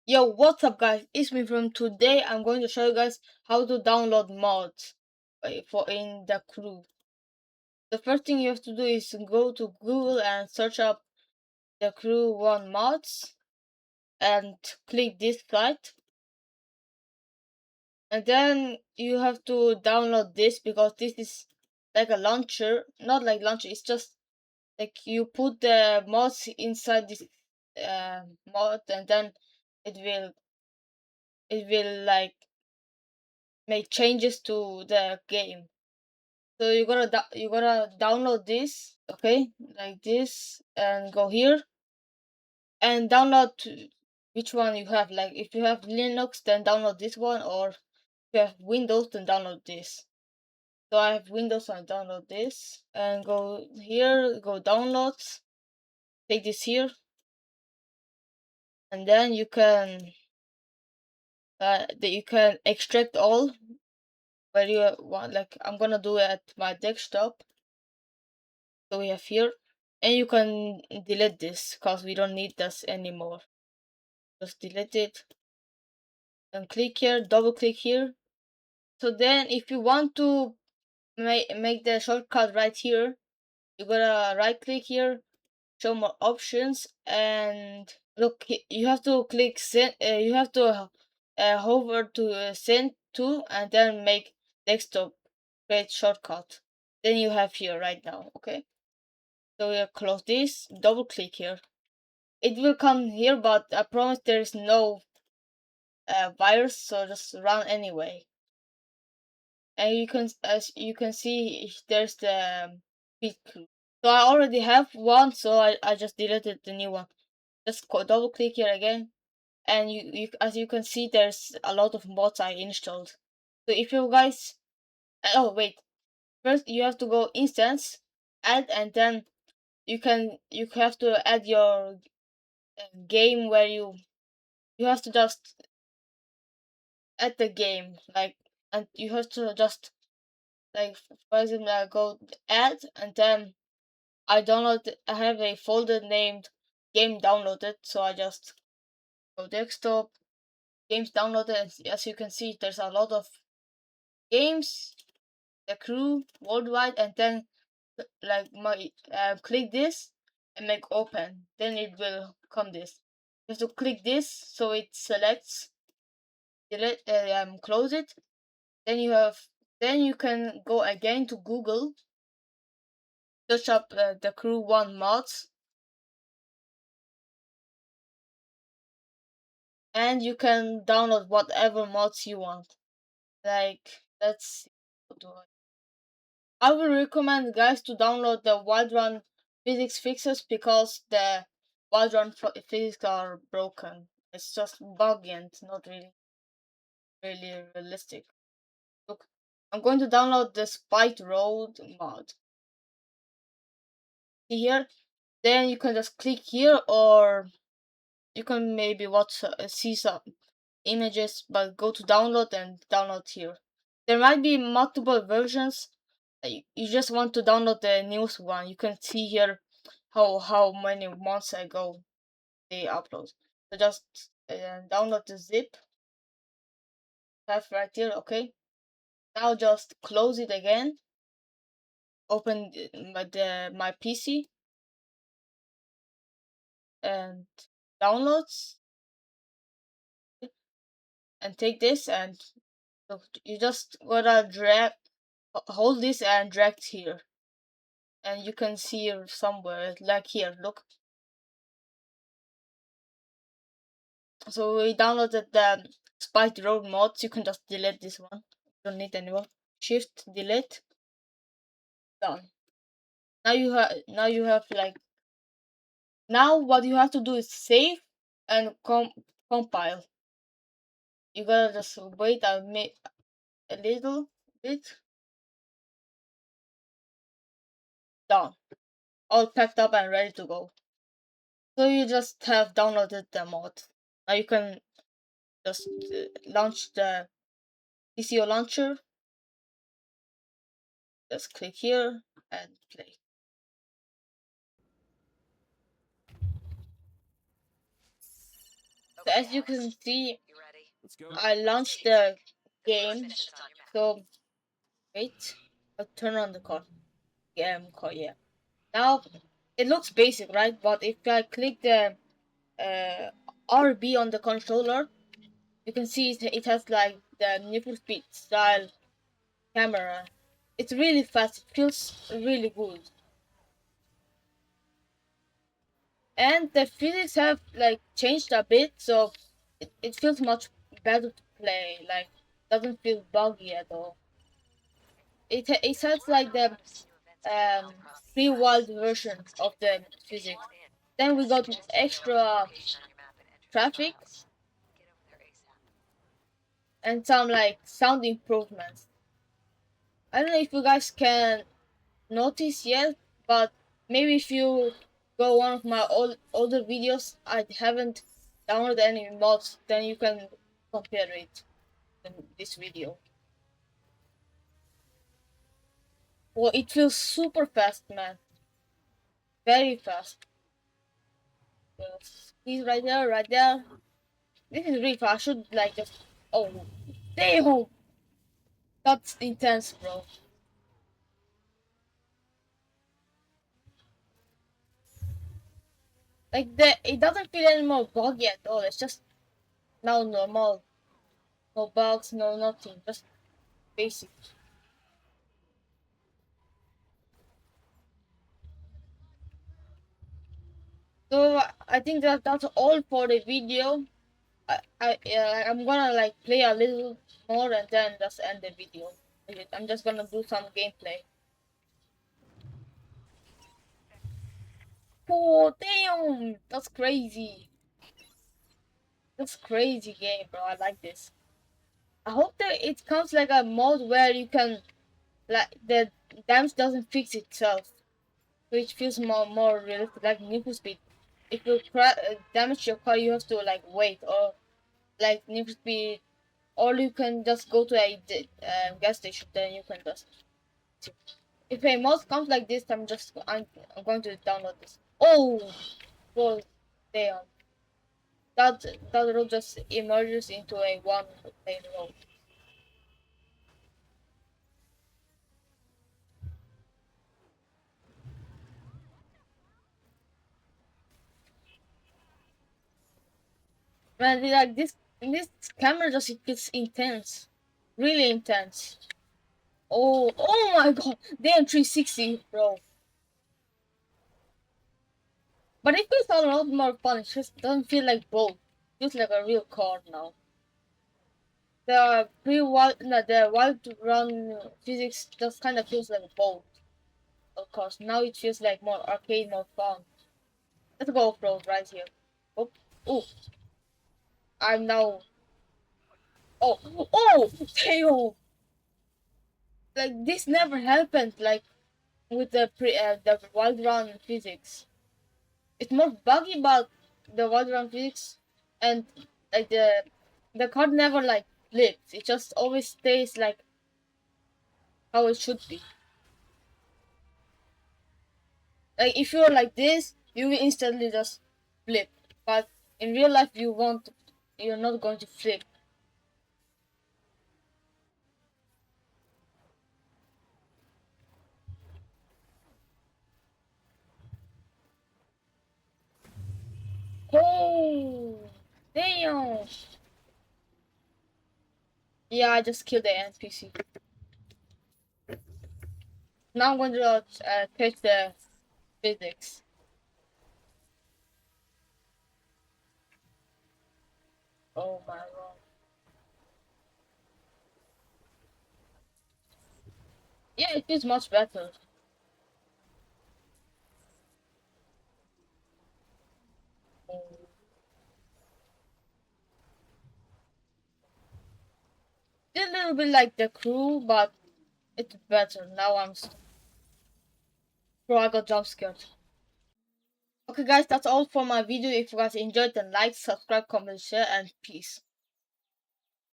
Yo, what's up guys? It's me from today. I'm going to show you guys how to download mods for in the crew. The first thing you have to do is go to Google and search up the crew 1 mods and click this site. And then you have to download this because this is like a launcher, not like launcher, it's just like you put the mods inside this mod and then it will like make changes to the game. So you gotta download this, okay, like this, and go here and download which one you have. Like if you have Linux, then download this one, or if you have Windows, then download this. So I have Windows, so I download this, and go here, go downloads, take this here, and then you can extract all where you want. Like I'm gonna do it at my desktop. So we have here, and you can delete this because we don't need this anymore. Just delete it and click here, double click here. So then if you want to make the shortcut right here, you gotta right click here, show more options, and look, you have to click send. You have to hover to send to, and then make desktop create shortcut. Then you have here right now. Okay, so we close this, double click here. It will come here, but I promise there is no virus, so just run anyway. And you can, as you can see, there's the feed crew. So I already have one, so I just deleted the new one. Just double click here again, and as you can see, there's a lot of mods I installed. So if you guys, oh wait, first you have to go instance, add, and then you have to add your game where you have to just add the game, like, and you have to just, like, for example, I go add, and then I have a folder named game downloaded, so I just go desktop, games downloaded, and as you can see, there's a lot of games, the crew worldwide, and then like my click this and make open, then it will come this. You have to click this so it selects, delete, close it. Then you can go again to Google, search up the crew 1 mods, and you can download whatever mods you want. Like, let's see, what do I will recommend guys to download the Wildrun physics fixes because the Wildrun physics are broken. It's just buggy and not really realistic. Look, I'm going to download the Spite Road mod. See here? Then you can just click here, or you can maybe see some images, but go to download and download here. There might be multiple versions. You just want to download the newest one. You can see here how many months ago they upload. So just download the zip. Have right here. Okay. Now just close it again. Open my PC and downloads, and take this, and you just gotta hold this and drag here, and you can see somewhere, like here, look. So we downloaded the Spiked Road mods. You can just delete this one, don't need anymore. Shift delete, done. Now you have like, now what you have to do is save and compile. You gotta just wait a little bit. Done, all packed up and ready to go. So you just have downloaded the mod. Now you can just launch the TCO launcher. Just click here and play. So as you can see, I launched the game. So wait, I'll turn on the card. Yeah. Now it looks basic, right? But if I click the RB on the controller, you can see it has like the Need for Speed style camera. It's really fast. It feels really good. And the physics have like changed a bit, so it feels much better to play. Like doesn't feel buggy at all. It has like the free wild version of the physics. Then we got extra traffic and some like sound improvements. I don't know if you guys can notice yet, but maybe if you go one of my older videos, I haven't downloaded any mods, then you can compare it in this video. Well, it feels super fast, man. Very fast. Yes. He's right there, right there. This is really fast. I should like just. Oh, damn! That's intense, bro. Like it doesn't feel any more buggy at all. It's just now normal. No bugs, no nothing. Just basic. So I think that's all for the video. I'm gonna like play a little more and then just end the video. I'm just gonna do some gameplay. Oh damn, that's crazy. That's crazy game, bro. I like this. I hope that it comes like a mode where you can like the damage doesn't fix itself, which feels more realistic, like Need for Speed. If you damage your car, you have to like wait, or like Need for Speed, or you can just go to a gas station. Then you can just. If a mod comes like this, I'm going to download this. Oh, well, damn. That road just emerges into a one lane road. Man, like this camera just it gets intense, really intense. Oh my god, damn 360, bro. But it feels a lot more fun. It just doesn't feel like boat. It feels like a real car now. The wild run physics just kind of feels like a boat. Of course, now it feels like more arcade, more fun. Let's go off-road right here. Oh, oh, I'm now. Oh, damn! Like this never happened. Like with the wild run physics. It's more buggy, but the wild run physics and like the card never like flips. It just always stays like how it should be. Like if you're like this, you will instantly just flip. But in real life, you're not going to flip. Oh, damn! Yeah, I just killed the NPC. Now I'm going to test the physics. Oh my god. Yeah, it feels much better. Oh. It's a little bit like the crew, but it's better. Now bro, I got jump scared. Okay guys, that's all for my video. If you guys enjoyed, then like, subscribe, comment, share, and peace.